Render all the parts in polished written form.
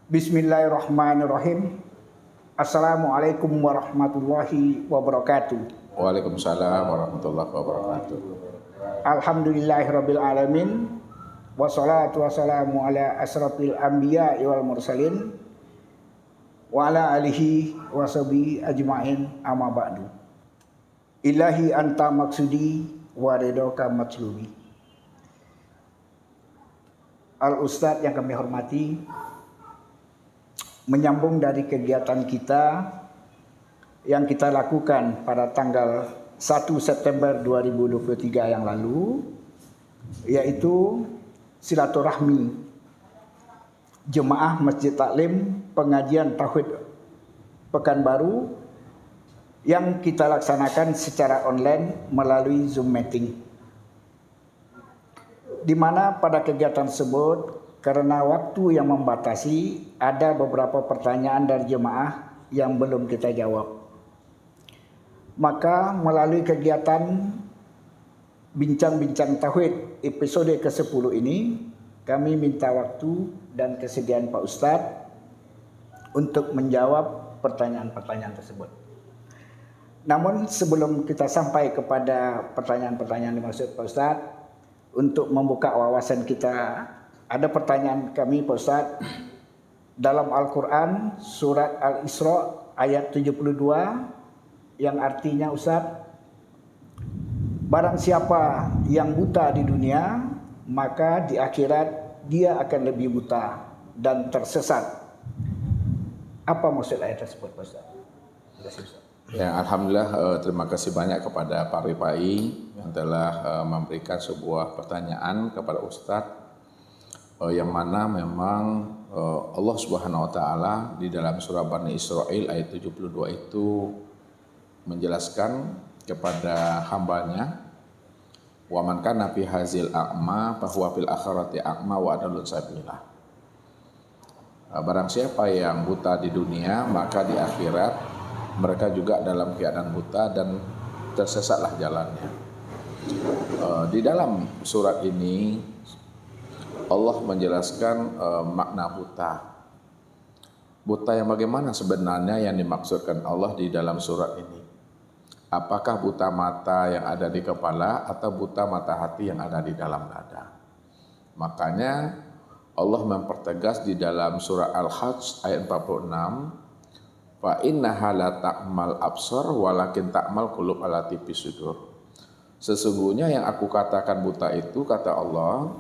Bismillahirrahmanirrahim. Assalamualaikum warahmatullahi wabarakatuh. Waalaikumsalam warahmatullahi wabarakatuh. Alhamdulillahirabbil alamin. Wassalatu wassalamu ala asrafil anbiya wal mursalin wa ala alihi washabihi ajmain amma ba'du. Ilahi anta maksudi wa ridhoka matslubi. Al Ustadz yang kami hormati, menyambung dari kegiatan kita yang kita lakukan pada tanggal 1 September 2023 yang lalu, yaitu silaturahmi jemaah Masjid Taklim pengajian Tauhid Pekanbaru yang kita laksanakan secara online melalui Zoom meeting. Di mana pada kegiatan tersebut, karena waktu yang membatasi, ada beberapa pertanyaan dari jemaah yang belum kita jawab. Maka melalui kegiatan Bincang-Bincang Tauhid episode ke-10 ini, kami minta waktu dan kesediaan Pak Ustadz untuk menjawab pertanyaan-pertanyaan tersebut. Namun sebelum kita sampai kepada pertanyaan-pertanyaan dimaksud Pak Ustadz, untuk membuka wawasan kita, ada pertanyaan kami Pak Ustadz. Dalam Al-Quran surat Al-Isra ayat 72 yang artinya Ustadz, barang siapa yang buta di dunia, maka di akhirat dia akan lebih buta dan tersesat. Apa maksud ayat tersebut Pak Ustadz? Ya, alhamdulillah, terima kasih banyak kepada Pak Ripai yang telah memberikan sebuah pertanyaan kepada Ustadz, yang mana memang Allah Subhanahu wa taala di dalam surah Bani Israil ayat 72 itu menjelaskan kepada hambanya, wa man kana fi hazil a'ma fa huwa fil akhirati a'ma wa adallu sabila. Barang siapa yang buta di dunia, maka di akhirat mereka juga dalam keadaan buta dan tersesatlah jalannya. Di dalam surat ini Allah menjelaskan makna buta. Buta yang bagaimana sebenarnya yang dimaksudkan Allah di dalam surat ini? Apakah buta mata yang ada di kepala atau buta mata hati yang ada di dalam dada? Makanya Allah mempertegas di dalam surah Al-Hajj ayat 46, fa innaha la ta'mal absar walakin ta'mal qulub allati fis sudur. Sesungguhnya yang aku katakan buta itu, kata Allah,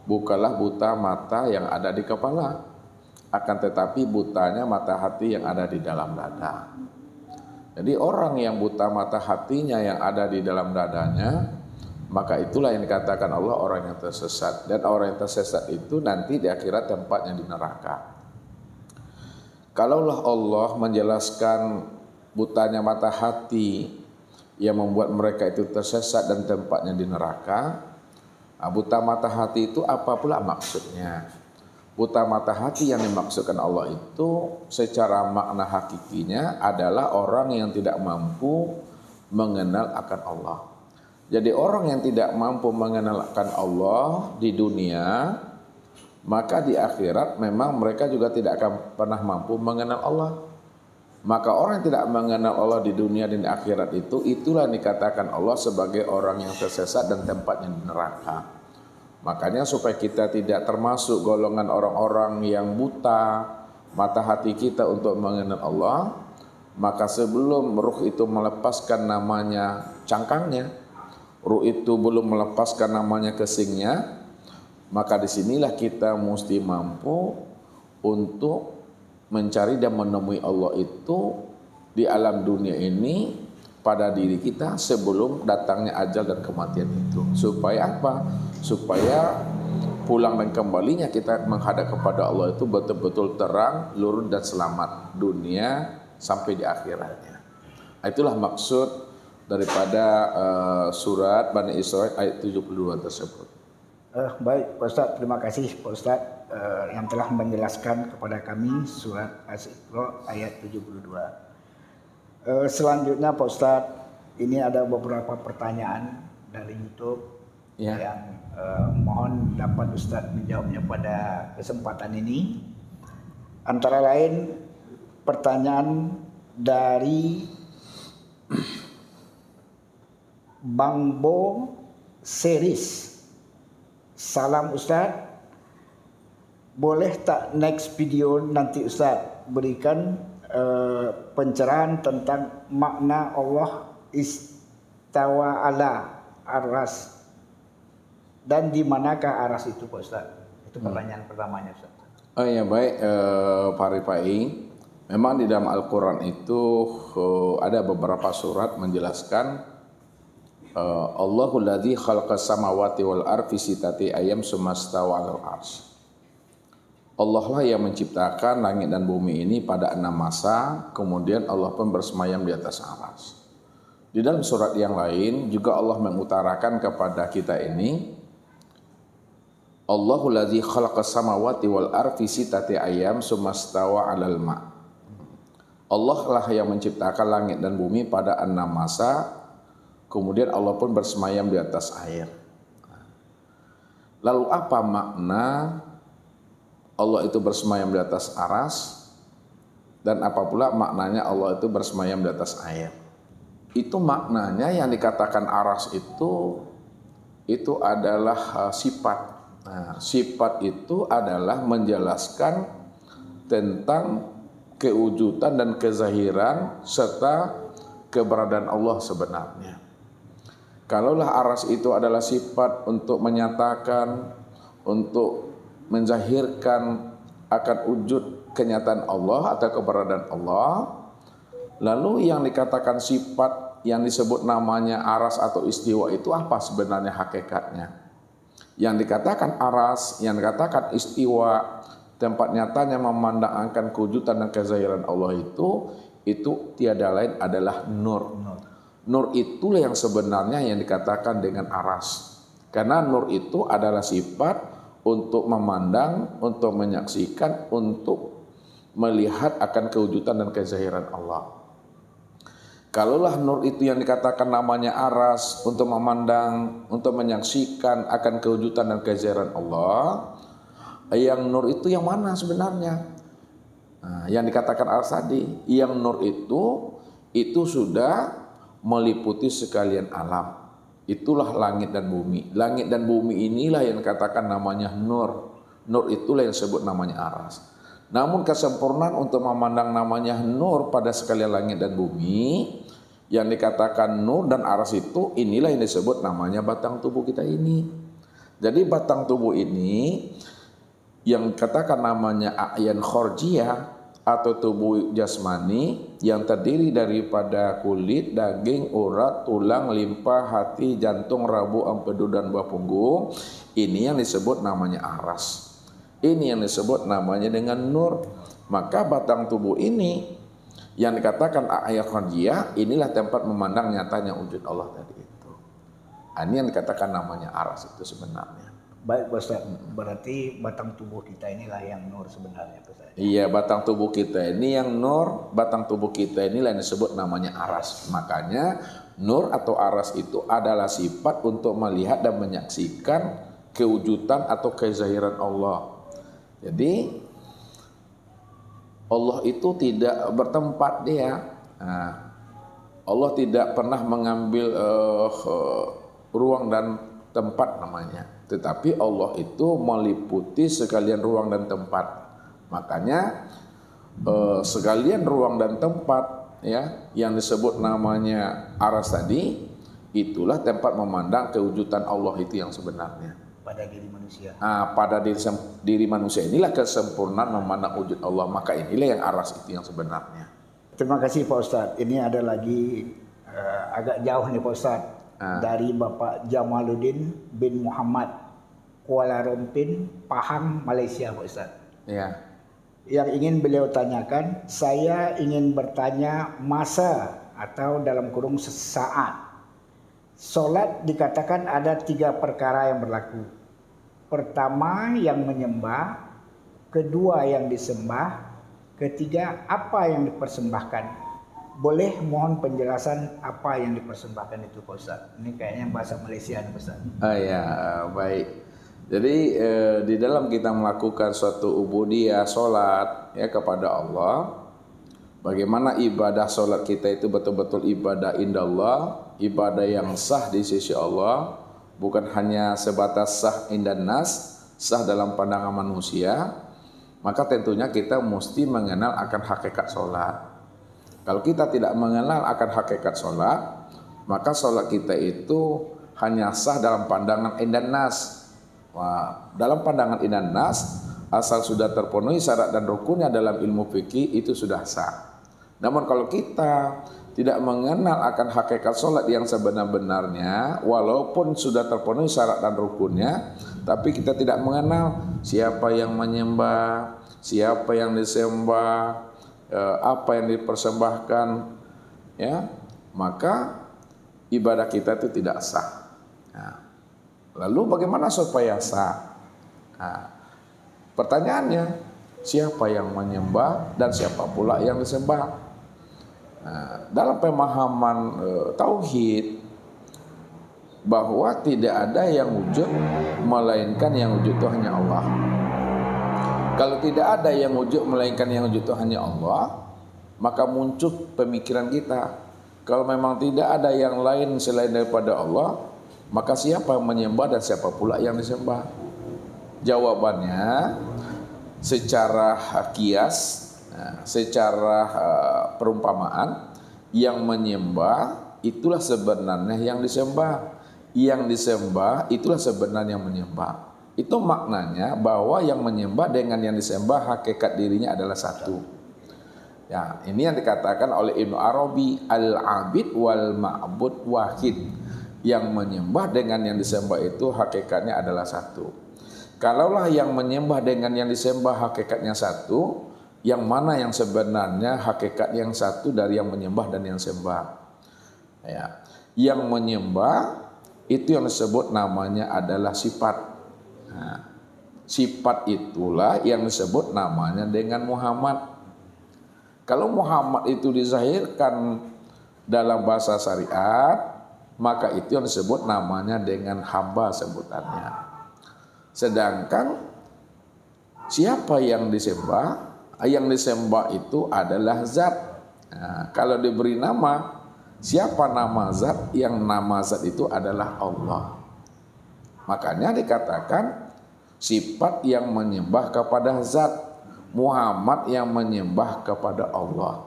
bukanlah buta mata yang ada di kepala, akan tetapi butanya mata hati yang ada di dalam dada. Jadi orang yang buta mata hatinya yang ada di dalam dadanya, maka itulah yang dikatakan Allah orang yang tersesat. Dan orang yang tersesat itu nanti di akhirat tempatnya di neraka. Kalaulah Allah menjelaskan butanya mata hati yang membuat mereka itu tersesat dan tempatnya di neraka, buta mata hati itu apa pula maksudnya? Buta mata hati yang dimaksudkan Allah itu secara makna hakikinya adalah orang yang tidak mampu mengenal akan Allah. Jadi orang yang tidak mampu mengenal akan Allah di dunia, maka di akhirat memang mereka juga tidak akan pernah mampu mengenal Allah. Maka orang yang tidak mengenal Allah di dunia dan di akhirat itu, itulah yang dikatakan Allah sebagai orang yang tersesat dan tempatnya di neraka. Makanya supaya kita tidak termasuk golongan orang-orang yang buta mata hati kita untuk mengenal Allah, maka sebelum ruh itu melepaskan namanya cangkangnya, ruh itu belum melepaskan namanya kesingnya, maka disinilah kita mesti mampu untuk mencari dan menemui Allah itu di alam dunia ini pada diri kita sebelum datangnya ajal dan kematian itu. Supaya apa? Supaya pulang dan kembalinya kita menghadap kepada Allah itu betul-betul terang, lurus dan selamat dunia sampai di akhiratnya. Itulah maksud daripada surat Bani Israil ayat 72 tersebut. Baik Pak Ustadz, terima kasih Pak Ustadz yang telah menjelaskan kepada kami surat Al-Isra ayat 72. Selanjutnya Pak Ustadz, ini ada beberapa pertanyaan dari YouTube yang mohon dapat Ustadz menjawabnya pada kesempatan ini. Antara lain pertanyaan dari Bang Bo Series. Salam Ustaz, boleh tak next video nanti Ustaz berikan pencerahan tentang makna Allah istawa ala aras, dan di manakah aras itu Pak Ustaz? Itu pertanyaan pertamanya Ustaz. Oh ya baik, Pak Rifai. Memang di dalam Al-Quran itu ada beberapa surat menjelaskan Allahul ladzi khalaqas samawati wal ardi fi sittati ayyam tsumma stawa 'alal arsy. Allah lah yang menciptakan langit dan bumi ini pada 6 masa, kemudian Allah pun bersemayam di atas arsy. Di dalam surat yang lain juga Allah mengutarakan kepada kita ini, Allahul ladzi khalaqas samawati wal ardi fi sittati ayyam tsumma stawa 'alal ma'. Allah lah yang menciptakan langit dan bumi pada 6 masa, kemudian Allah pun bersemayam di atas air. Lalu apa makna Allah itu bersemayam di atas aras, dan apa pula maknanya Allah itu bersemayam di atas air? Itu maknanya yang dikatakan aras itu adalah sifat. Nah, sifat itu adalah menjelaskan tentang kewujudan dan kezahiran serta keberadaan Allah sebenarnya. Kalaulah aras itu adalah sifat untuk menyatakan, untuk menzahirkan akan wujud kenyataan Allah atau keberadaan Allah, lalu yang dikatakan sifat yang disebut namanya aras atau istiwa itu apa sebenarnya hakikatnya? Yang dikatakan aras, yang dikatakan istiwa, tempat nyatanya memandang akan kewujudan dan kezahiran Allah itu tiada lain adalah nur. Nur itulah yang sebenarnya yang dikatakan dengan aras. Karena nur itu adalah sifat untuk memandang, untuk menyaksikan, untuk melihat akan kewujudan dan kezahiran Allah. Kalaulah nur itu yang dikatakan namanya aras, untuk memandang, untuk menyaksikan akan kewujudan dan kezahiran Allah, yang nur itu yang mana sebenarnya? Nah, yang dikatakan aras tadi, yang nur itu sudah meliputi sekalian alam. Itulah langit dan bumi. Langit dan bumi inilah yang dikatakan namanya nur. Nur itulah yang disebut namanya aras. Namun kesempurnaan untuk memandang namanya nur pada sekalian langit dan bumi, yang dikatakan nur dan aras itu, inilah yang disebut namanya batang tubuh kita ini. Jadi batang tubuh ini yang katakan namanya a'yan khorjiyah atau tubuh jasmani yang terdiri daripada kulit, daging, urat, tulang, limpa, hati, jantung, rabu, empedu dan buah punggung. Ini yang disebut namanya aras. Ini yang disebut namanya dengan nur. Maka batang tubuh ini yang dikatakan a'yan khorjiyah, inilah tempat memandang nyatanya wujud Allah tadi itu. Ini yang dikatakan namanya aras itu sebenarnya. Baik Ustaz, berarti batang tubuh kita inilah yang nur sebenarnya Ustaz. Iya, batang tubuh kita ini yang nur, batang tubuh kita inilah yang disebut namanya aras. Makanya nur atau aras itu adalah sifat untuk melihat dan menyaksikan kewujudan atau kezahiran Allah. Jadi Allah itu tidak bertempat dia. Nah, Allah tidak pernah mengambil ruang dan tempat namanya. Tetapi Allah itu meliputi sekalian ruang dan tempat. Makanya sekalian ruang dan tempat ya yang disebut namanya aras tadi, itulah tempat memandang kewujudan Allah itu yang sebenarnya. Pada diri manusia. Pada diri manusia inilah kesempurnaan memandang wujud Allah. Maka inilah yang aras itu yang sebenarnya. Terima kasih Pak Ustadz. Ini ada lagi agak jauh nih Pak Ustadz. Dari Bapak Jamaluddin bin Muhammad, Kuala Lumpur, Pahang, Malaysia Pak Ustadz. Ya. Yang ingin beliau tanyakan, saya ingin bertanya masa atau dalam kurung sesaat. Solat dikatakan ada 3 perkara yang berlaku. Pertama yang menyembah, kedua yang disembah, ketiga apa yang dipersembahkan. Boleh mohon penjelasan apa yang dipersembahkan itu Pak Ustaz? Ini kayaknya bahasa Malaysia nih Pak Ustaz. Ya, baik. Jadi di dalam kita melakukan suatu ubudiyah salat ya kepada Allah, bagaimana ibadah salat kita itu betul-betul ibadah indallah, ibadah yang sah di sisi Allah, bukan hanya sebatas sah indan nas, sah dalam pandangan manusia. Maka tentunya kita mesti mengenal akan hakikat salat. Kalau kita tidak mengenal akan hakikat salat, maka salat kita itu hanya sah dalam pandangan indan nas. Wah, dalam pandangan indan nas, asal sudah terpenuhi syarat dan rukunnya dalam ilmu fikih itu sudah sah. Namun kalau kita tidak mengenal akan hakikat sholat yang sebenar-benarnya, walaupun sudah terpenuhi syarat dan rukunnya, tapi kita tidak mengenal siapa yang menyembah, siapa yang disembah, apa yang dipersembahkan, ya, maka ibadah kita itu tidak sah. Nah, lalu bagaimana supaya sah? Nah, pertanyaannya, siapa yang menyembah dan siapa pula yang disembah? Nah, dalam pemahaman tauhid bahwa tidak ada yang wujud melainkan yang wujud itu hanya Allah. Kalau tidak ada yang wujud melainkan yang wujud itu hanya Allah, maka muncul pemikiran kita, kalau memang tidak ada yang lain selain daripada Allah, maka siapa yang menyembah dan siapa pula yang disembah? Jawabannya secara kias, secara perumpamaan, yang menyembah itulah sebenarnya yang disembah, yang disembah itulah sebenarnya yang menyembah. Itu maknanya bahwa yang menyembah dengan yang disembah hakikat dirinya adalah satu. Ya, ini yang dikatakan oleh Ibnu Arabi, al-abid wal ma'bud wahid. Yang menyembah dengan yang disembah itu hakikatnya adalah satu. Kalaulah yang menyembah dengan yang disembah hakikatnya satu, yang mana yang sebenarnya hakikat yang satu dari yang menyembah dan yang sembah? Ya, yang menyembah itu yang disebut namanya adalah sifat. Nah, sifat itulah yang disebut namanya dengan Muhammad. Kalau Muhammad itu dizahirkan dalam bahasa syariat, maka itu yang disebut namanya dengan hamba sebutannya. Sedangkan siapa yang disembah? Yang disembah itu adalah zat. Nah, kalau diberi nama, siapa nama zat? Yang nama zat itu adalah Allah. Makanya dikatakan sifat yang menyembah kepada zat, Muhammad yang menyembah kepada Allah.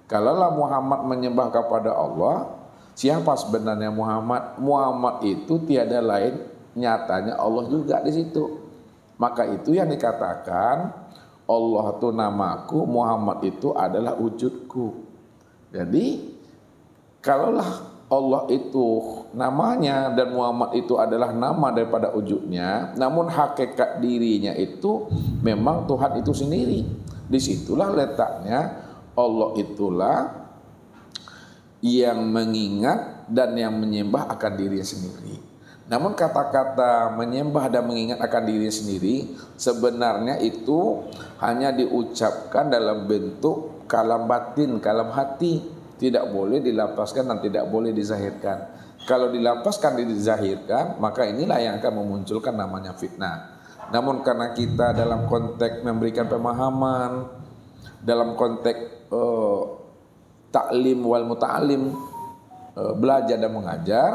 Kalaulah Muhammad menyembah kepada Allah, siapa sebenarnya Muhammad? Muhammad itu tiada lain, nyatanya Allah juga di situ. Maka itu yang dikatakan Allah itu namaku, Muhammad itu adalah wujudku. Jadi kalaulah Allah itu namanya dan Muhammad itu adalah nama daripada wujudnya, namun hakikat dirinya itu memang Tuhan itu sendiri. Disitulah letaknya Allah itulah yang mengingat dan yang menyembah akan dirinya sendiri. Namun kata-kata menyembah dan mengingat akan diri sendiri sebenarnya itu hanya diucapkan dalam bentuk kalam batin, kalam hati. Tidak boleh dilapaskan dan tidak boleh dizahirkan. Kalau dilapaskan dan dizahirkan, maka inilah yang akan memunculkan namanya fitnah. Namun karena kita dalam konteks memberikan pemahaman, dalam konteks ta'lim wal muta'alim, belajar dan mengajar,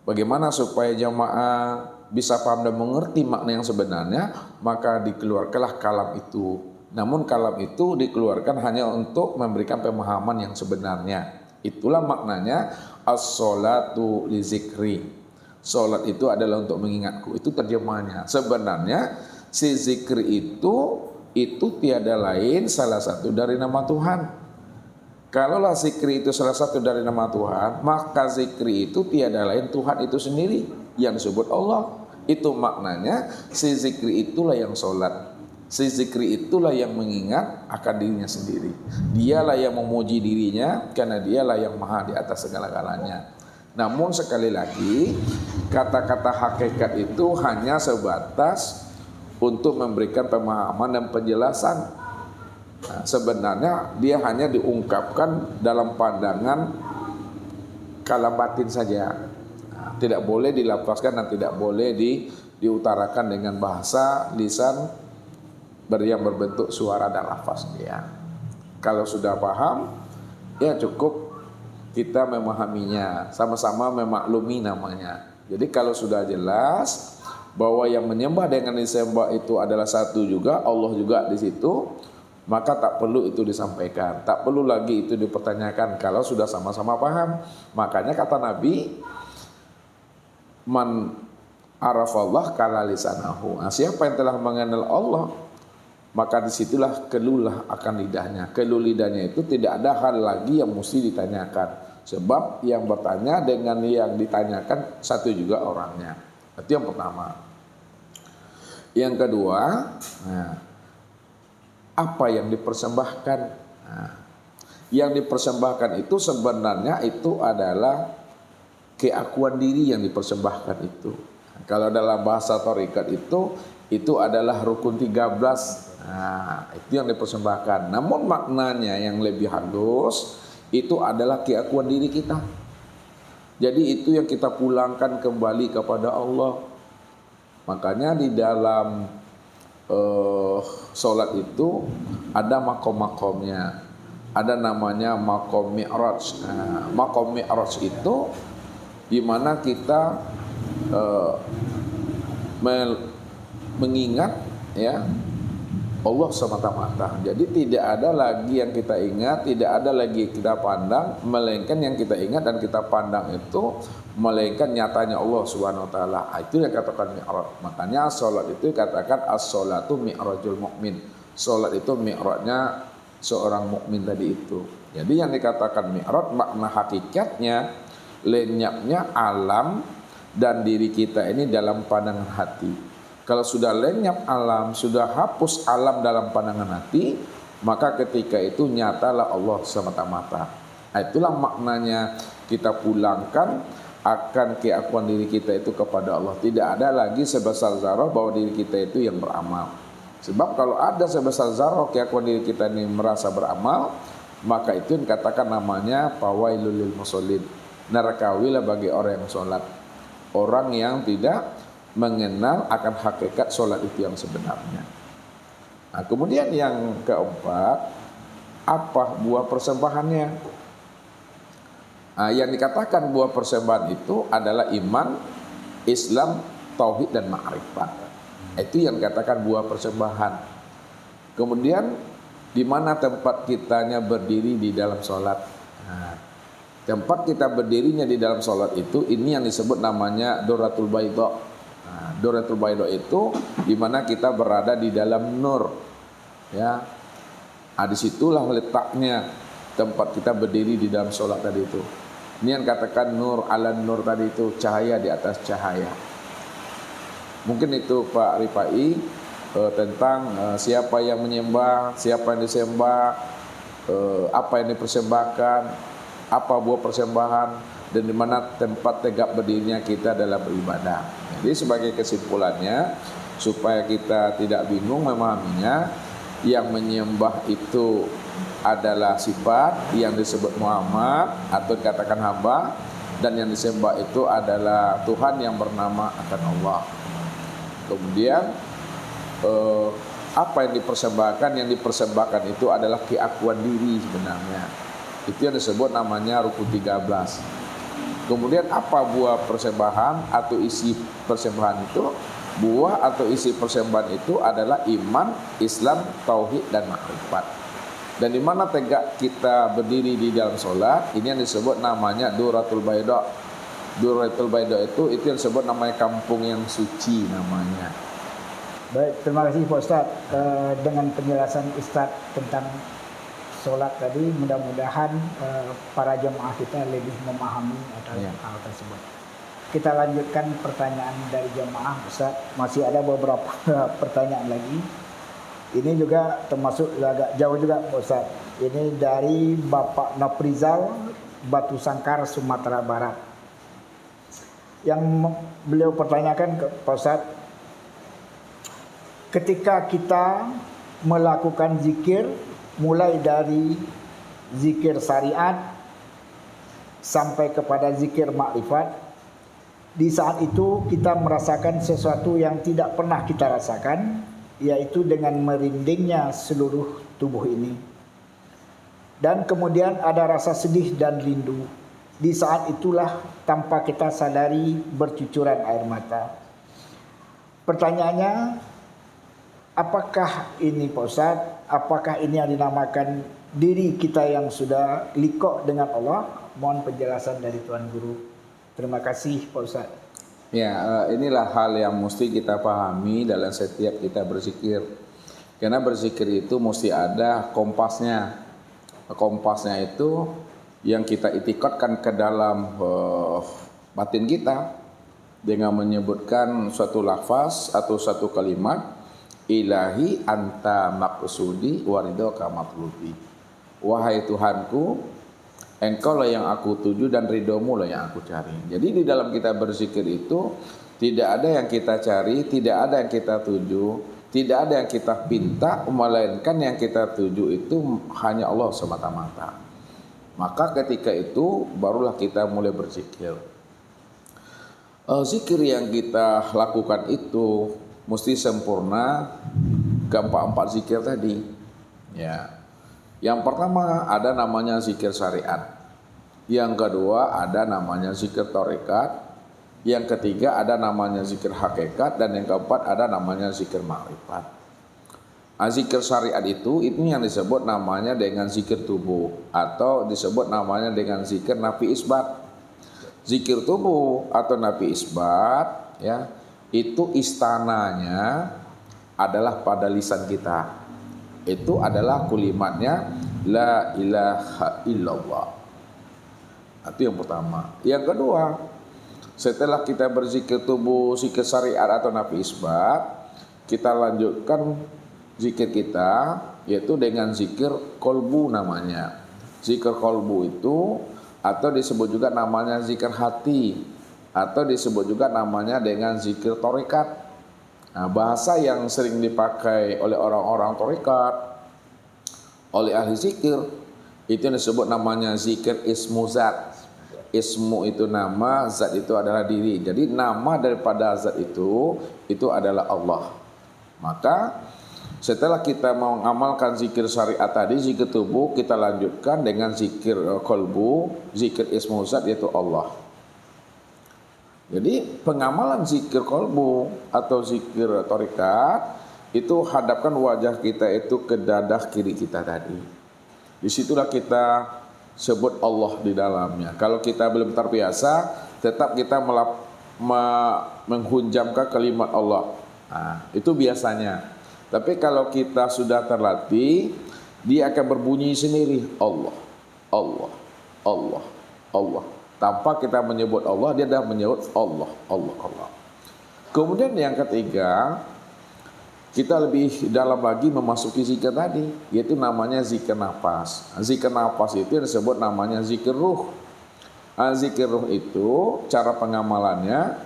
bagaimana supaya jamaah bisa paham dan mengerti makna yang sebenarnya, maka dikeluarkanlah kalam itu. Namun kalam itu dikeluarkan hanya untuk memberikan pemahaman yang sebenarnya. Itulah maknanya as-sholatu li zikri. Salat itu adalah untuk mengingatku. Itu terjemahannya. Sebenarnya si zikri itu tiada lain salah satu dari nama Tuhan. Kalaulah zikri itu salah satu dari nama Tuhan, maka zikri itu tiada lain Tuhan itu sendiri yang disebut Allah. Itu maknanya si zikri itulah yang sholat. Si zikri itulah yang mengingat akan dirinya sendiri. Dialah yang memuji dirinya karena dialah yang maha di atas segala-galanya. Namun sekali lagi, kata-kata hakikat itu hanya sebatas untuk memberikan pemahaman dan penjelasan. Nah, sebenarnya dia hanya diungkapkan dalam pandangan kalam batin saja. Nah, tidak boleh dilapaskan dan tidak boleh diutarakan dengan bahasa lisan yang berbentuk suara dan lafaz ya. Kalau sudah paham, ya cukup kita memahaminya, sama-sama memaklumi namanya. Jadi kalau sudah jelas bahwa yang menyembah dengan disembah itu adalah satu juga, Allah juga di situ, maka tak perlu itu disampaikan, tak perlu lagi itu dipertanyakan kalau sudah sama-sama paham. Makanya kata Nabi, man arafallah kala lisanahu. Nah, siapa yang telah mengenal Allah, maka disitulah keluhlah akan lidahnya. Keluh lidahnya itu tidak ada hal lagi yang mesti ditanyakan. Sebab yang bertanya dengan yang ditanyakan satu juga orangnya. Itu yang pertama. Yang kedua, apa yang dipersembahkan? Nah, yang dipersembahkan itu sebenarnya itu adalah keakuan diri yang dipersembahkan itu. Kalau dalam bahasa tarekat itu adalah rukun 13. Nah, itu yang dipersembahkan. Namun maknanya yang lebih halus itu adalah keakuan diri kita. Jadi itu yang kita pulangkan kembali kepada Allah. Makanya di dalam sholat itu ada makom-makomnya. Ada namanya makom mi'raj. Nah, makom mi'raj itu di mana kita mengingat ya Allah semata-mata. Jadi tidak ada lagi yang kita ingat, tidak ada lagi kita pandang, melainkan yang kita ingat dan kita pandang itu melainkan nyatanya Allah Subhanahu wa taala. Itu yang katakan mi'raj. Makanya salat itu katakan as-salatu mi'rajul mukmin. Salat itu mi'rajnya seorang mukmin tadi itu. Jadi yang dikatakan mi'raj makna hakikatnya lenyapnya alam dan diri kita ini dalam pandangan hati. Kalau sudah lenyap alam, sudah hapus alam dalam pandangan hati, maka ketika itu nyatalah Allah semata-mata. Itulah maknanya kita pulangkan akan keakuan diri kita itu kepada Allah. Tidak ada lagi sebesar zarah bahwa diri kita itu yang beramal. Sebab kalau ada sebesar zarah keakuan diri kita ini merasa beramal, maka itu dikatakan namanya fawailul lil musallin. Nerakawilah bagi orang yang sholat. Orang yang tidak mengenal akan hakikat sholat itu yang sebenarnya. Nah, kemudian yang keempat, apa buah persembahannya? Nah, yang dikatakan buah persembahan itu adalah iman, Islam, tauhid dan ma'rifat. Itu yang dikatakan buah persembahan. Kemudian di mana tempat kitanya berdiri di dalam sholat? Nah, tempat kita berdirinya di dalam sholat itu ini yang disebut namanya Doratul Baidha. Nah, Doratul Baidha itu di mana kita berada di dalam nur, ya. Nah, disitulah letaknya tempat kita berdiri di dalam sholat tadi itu. Ini yang katakan nur ala nur tadi itu, cahaya di atas cahaya. Mungkin itu Pak Rifai tentang siapa yang menyembah, siapa yang disembah, apa yang dipersembahkan, apa buah persembahan, dan di mana tempat tegak berdirinya kita dalam beribadah. Jadi sebagai kesimpulannya, supaya kita tidak bingung memahaminya, yang menyembah itu adalah sifat yang disebut Muhammad atau dikatakan hamba, dan yang disembah itu adalah Tuhan yang bernama akan Allah. Kemudian apa yang dipersembahkan? Yang dipersembahkan itu adalah keakuan diri sebenarnya. Itu yang disebut namanya rukun 13. Kemudian apa buah persembahan atau isi persembahan itu? Buah atau isi persembahan itu adalah iman, Islam, tauhid dan ma'rifat. Dan di mana tegak kita berdiri di dalam sholat, ini yang disebut namanya Doratul Baidha. Doratul Baidha itu yang disebut namanya kampung yang suci namanya. Baik, terima kasih Pak Ustaz. Dengan penjelasan Ustaz tentang sholat tadi, mudah-mudahan para jemaah kita lebih memahami atas hal tersebut. Kita lanjutkan pertanyaan dari jemaah Ustaz. Masih ada beberapa pertanyaan lagi. Ini juga termasuk agak jauh juga Ustaz. Ini dari Bapak Noprizal, Batu Sangkar, Sumatera Barat. Yang beliau pertanyakan ke Pak Ustaz, ketika kita melakukan zikir, mulai dari zikir syariat sampai kepada zikir makrifat, Di saat itu kita merasakan sesuatu yang tidak pernah kita rasakan, yaitu dengan merindingnya seluruh tubuh ini. Dan kemudian ada rasa sedih dan rindu. Di saat itulah tanpa kita sadari bercucuran air mata. Pertanyaannya, apakah ini Pak Ustadz? Apakah ini yang dinamakan diri kita yang sudah likok dengan Allah? Mohon penjelasan dari Tuan Guru. Terima kasih Pak Ustadz. Ya, inilah hal yang mesti kita pahami dalam setiap kita berzikir. Karena berzikir itu mesti ada kompasnya. Kompasnya itu yang kita itikadkan ke dalam batin kita dengan menyebutkan suatu lafaz atau satu kalimat, ilahi anta maqsudi waridhoka matlubi. Wahai Tuhanku, Engkau lah yang aku tuju dan ridhomu lah yang aku cari. Jadi di dalam kita berzikir itu tidak ada yang kita cari, tidak ada yang kita tuju, tidak ada yang kita pinta, melainkan yang kita tuju itu hanya Allah semata-mata. Maka ketika itu barulah kita mulai berzikir. Zikir yang kita lakukan itu mesti sempurna keempat-empat zikir tadi. Ya. Yang pertama ada namanya zikir syariat. Yang kedua ada namanya zikir tarekat. Yang ketiga ada namanya zikir hakikat. Dan yang keempat ada namanya zikir ma'rifat. Zikir syariat itu yang disebut namanya dengan zikir tubuh. Atau disebut namanya dengan zikir nafi isbat. Zikir tubuh atau nafi isbat, ya, itu istananya adalah pada lisan kita. Itu adalah kalimatnya la ilaha illallah. Itu yang pertama. Yang kedua, setelah kita berzikir tubuh, zikir syariat atau nafi isbat, kita lanjutkan zikir kita yaitu dengan zikir kolbu namanya. Zikir kolbu itu atau disebut juga namanya zikir hati atau disebut juga namanya dengan zikir tarekat. Nah, bahasa yang sering dipakai oleh orang-orang tarekat, oleh ahli zikir, itu yang disebut namanya zikir ismu zat. Ismu itu nama, zat itu adalah diri. Jadi nama daripada zat itu adalah Allah. Maka setelah kita mengamalkan zikir syariat tadi, zikir tubuh, kita lanjutkan dengan zikir kolbu, zikir ismu zat yaitu Allah. Jadi pengamalan zikir kolbu atau zikir tarekat itu hadapkan wajah kita itu ke dadah kiri kita tadi. Disitulah kita sebut Allah di dalamnya. Kalau kita belum terbiasa, tetap kita menghunjamkan kalimat Allah. Nah, itu biasanya. Tapi kalau kita sudah terlatih, dia akan berbunyi sendiri. Allah, Allah, Allah, Allah. Tanpa kita menyebut Allah, dia dah menyebut Allah, Allah, Allah. Kemudian yang ketiga, kita lebih dalam lagi memasuki zikir tadi, yaitu namanya zikir nafas. Zikir nafas itu yang disebut namanya zikir ruh. Zikir ruh itu cara pengamalannya,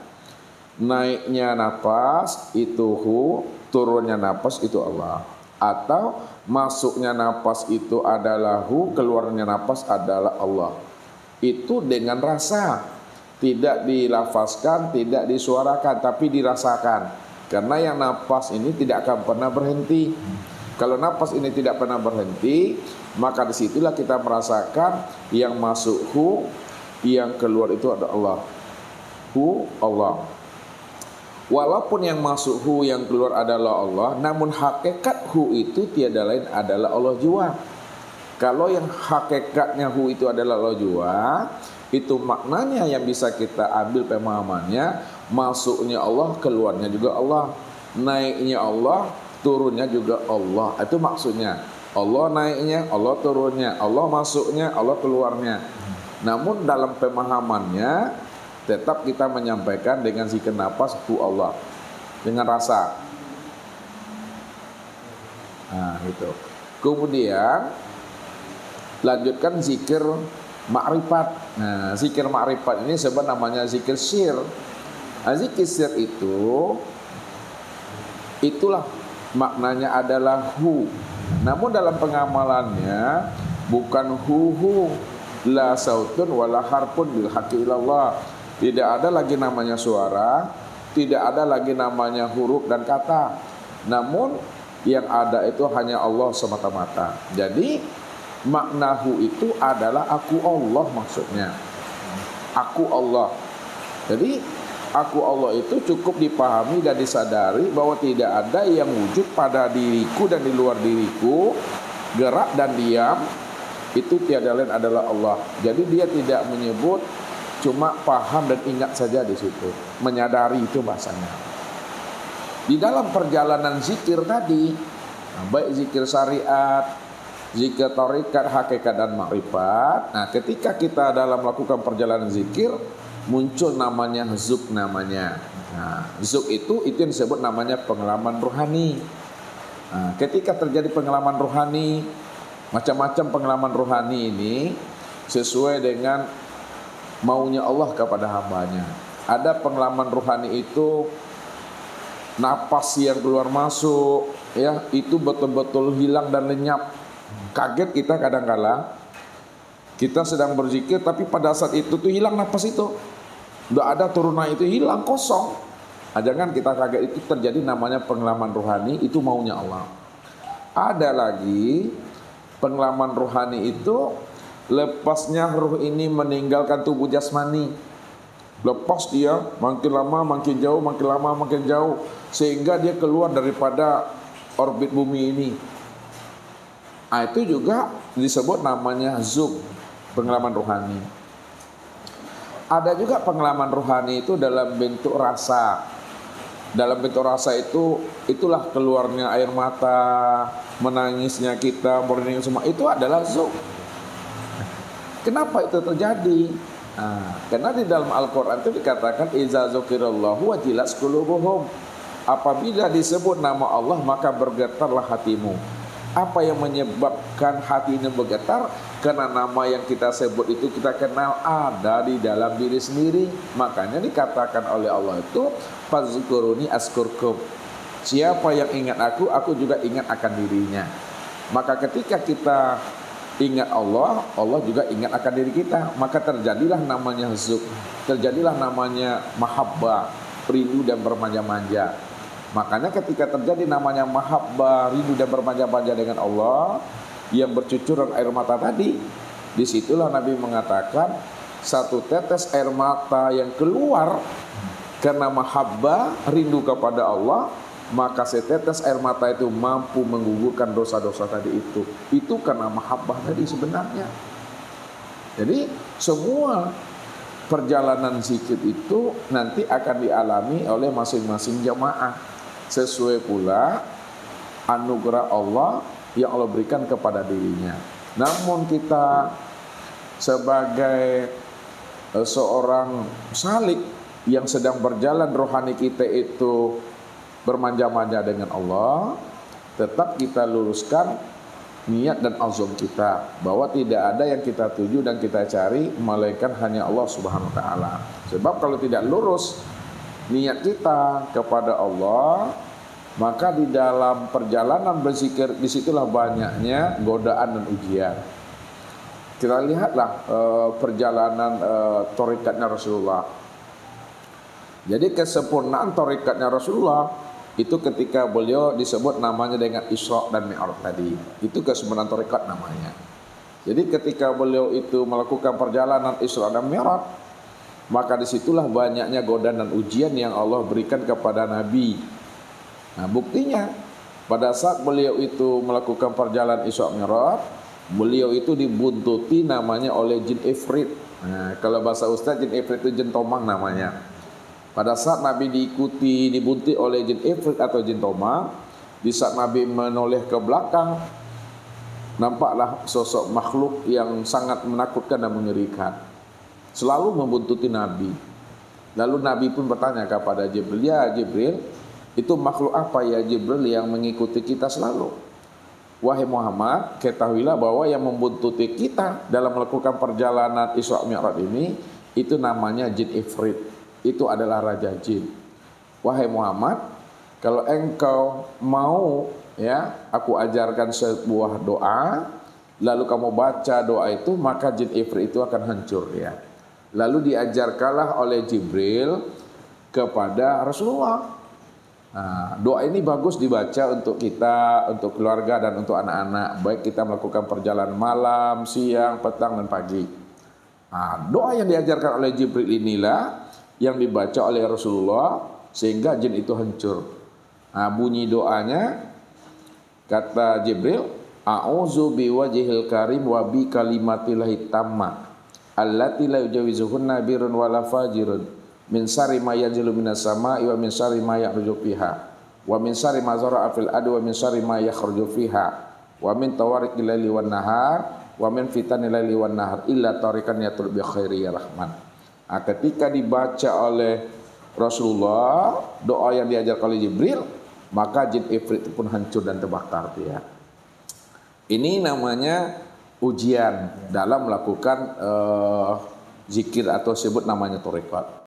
naiknya nafas itu hu, turunnya nafas itu Allah. Atau masuknya nafas itu adalah hu, keluarnya nafas adalah Allah. Itu dengan rasa, tidak dilafazkan, tidak disuarakan, tapi dirasakan. Karena yang nafas ini tidak akan pernah berhenti. Kalau nafas ini tidak pernah berhenti, maka disitulah kita merasakan yang masuk hu, yang keluar itu adalah Allah. Hu, Allah. Walaupun yang masuk hu, yang keluar adalah Allah, namun hakikat hu itu tiada lain adalah Allah jua. Kalau yang hakikatnya hu itu adalah Allah jua, itu maknanya yang bisa kita ambil pemahamannya, masuknya Allah, keluarnya juga Allah, naiknya Allah, turunnya juga Allah. Itu maksudnya. Allah naiknya, Allah turunnya, Allah masuknya, Allah keluarnya. Namun dalam pemahamannya tetap kita menyampaikan dengan zikir nafas hu Allah, dengan rasa. Nah, itu. Kemudian lanjutkan zikir ma'rifat. Nah, zikir ma'rifat ini sebenarnya namanya zikir sir. Nah, zikir sir itulah maknanya adalah hu. Namun dalam pengamalannya bukan hu la sautun wala harpun bil haqqi ilallah. Tidak ada lagi namanya suara, tidak ada lagi namanya huruf dan kata. Namun yang ada itu hanya Allah semata-mata. Jadi maknahu itu adalah aku Allah maksudnya. Aku Allah. Jadi aku Allah itu cukup dipahami dan disadari bahwa tidak ada yang wujud pada diriku dan di luar diriku, gerak dan diam, itu tiada lain adalah Allah. Jadi dia tidak menyebut, cuma paham dan ingat saja di situ, menyadari itu bahasanya. Di dalam perjalanan zikir tadi, baik zikir syariat, zikir tarikat, hakikat dan makrifat. Nah, ketika kita dalam melakukan perjalanan zikir, muncul namanya zuk namanya. Nah, zuk itu yang disebut namanya pengalaman rohani. Nah, ketika terjadi pengalaman rohani, macam-macam pengalaman rohani ini sesuai dengan maunya Allah kepada hambanya. Ada pengalaman rohani itu napas yang keluar masuk, ya itu betul-betul hilang dan lenyap. Kaget kita kadang-kala, kita sedang berzikir tapi pada saat itu tuh hilang napas itu, udah ada turunan itu hilang kosong. Jangan kita kaget, itu terjadi namanya pengalaman rohani, itu maunya Allah. Ada lagi pengalaman rohani itu lepasnya ruh ini meninggalkan tubuh jasmani. Lepas dia makin lama makin jauh, makin lama makin jauh, sehingga dia keluar daripada orbit bumi ini. Nah, itu juga disebut namanya zuk, pengalaman rohani. Ada juga pengalaman rohani itu dalam bentuk rasa. Dalam bentuk rasa itu, itulah keluarnya air mata, menangisnya kita, merinding semua, itu adalah zuk. Kenapa itu terjadi? Nah, karena di dalam Al-Quran itu dikatakan iza zukirallahu wajilat qulubuhum. Apabila disebut nama Allah maka bergetarlah hatimu. Apa yang menyebabkan hati ini bergetar? Karena nama yang kita sebut itu kita kenal ada di dalam diri sendiri. Makanya dikatakan oleh Allah itu fazkuruni askurkum. Siapa yang ingat aku juga ingat akan dirinya. Maka ketika kita ingat Allah, Allah juga ingat akan diri kita. Maka terjadilah namanya zuk, terjadilah namanya mahabbah, rindu dan bermanja-manja. Makanya ketika terjadi namanya mahabbah, rindu dan bermanja-manja dengan Allah yang bercucuran air mata tadi, disitulah Nabi mengatakan satu tetes air mata yang keluar karena mahabbah, rindu kepada Allah, maka setetes air mata itu mampu menggugurkan dosa-dosa tadi itu. Itu karena mahabbah tadi sebenarnya. Jadi semua perjalanan zikir itu nanti akan dialami oleh masing-masing jamaah sesuai pula anugerah Allah yang Allah berikan kepada dirinya. Namun kita sebagai seorang salik yang sedang berjalan rohani kita itu bermanja-manja dengan Allah, tetap kita luruskan niat dan azam kita bahwa tidak ada yang kita tuju dan kita cari melainkan hanya Allah Subhanahu wa taala. Sebab kalau tidak lurus niat kita kepada Allah, maka di dalam perjalanan berzikir disitulah banyaknya godaan dan ujian. Kita lihatlah perjalanan torikatnya Rasulullah. Jadi kesempurnaan torikatnya Rasulullah itu ketika beliau disebut namanya dengan Isra dan Mi'raj tadi. Itu kesempurnaan torikat namanya. Jadi ketika beliau itu melakukan perjalanan Isra dan Mi'raj, maka disitulah banyaknya godaan dan ujian yang Allah berikan kepada Nabi. Nah, buktinya pada saat beliau itu melakukan perjalanan Isra Mi'raj, beliau itu dibuntuti namanya oleh jin ifrit. Nah, kalau bahasa Ustaz, jin ifrit itu jin tomang namanya. Pada saat Nabi dibunti oleh jin ifrit atau jin tomang, di saat Nabi menoleh ke belakang, nampaklah sosok makhluk yang sangat menakutkan dan mengerikan, selalu membuntuti Nabi. Lalu Nabi pun bertanya kepada Jibril, ya Jibril, itu makhluk apa ya Jibril yang mengikuti kita selalu? Wahai Muhammad, ketahuilah bahwa yang membuntuti kita dalam melakukan perjalanan Isra Mi'raj ini, itu namanya jin ifrit. Itu adalah raja jin. Wahai Muhammad, kalau engkau mau, ya, aku ajarkan sebuah doa, lalu kamu baca doa itu, maka jin ifrit itu akan hancur, ya. lalu diajarkanlah oleh Jibril kepada Rasulullah. Nah, doa ini bagus dibaca untuk kita, untuk keluarga dan untuk anak-anak. Baik kita melakukan perjalanan malam, siang, petang dan pagi. Nah, doa yang diajarkan oleh Jibril inilah yang dibaca oleh Rasulullah sehingga jin itu hancur. Nah, bunyi doanya kata Jibril, a'udzu biwajhil karim wa bi kalimatillahi tamma allati la yujawizuhunna birrun wala fajirun. Min syarri ma yanzilu minas sama'i wa min syarri ma ya'ruju fiha wa min syarri ma zara'a fil ardi wa min syarri ma yakhruju fiha wa min tawariqil laili wan nahar wa min fitanil laili wan nahar illa tariqan yatul bi khairi ya rahman. Nah, ketika dibaca oleh Rasulullah doa yang diajarkan oleh Jibril, maka jin ifrit pun hancur dan terbakar dia. Ini namanya ujian dalam melakukan zikir atau sebut namanya tarekat.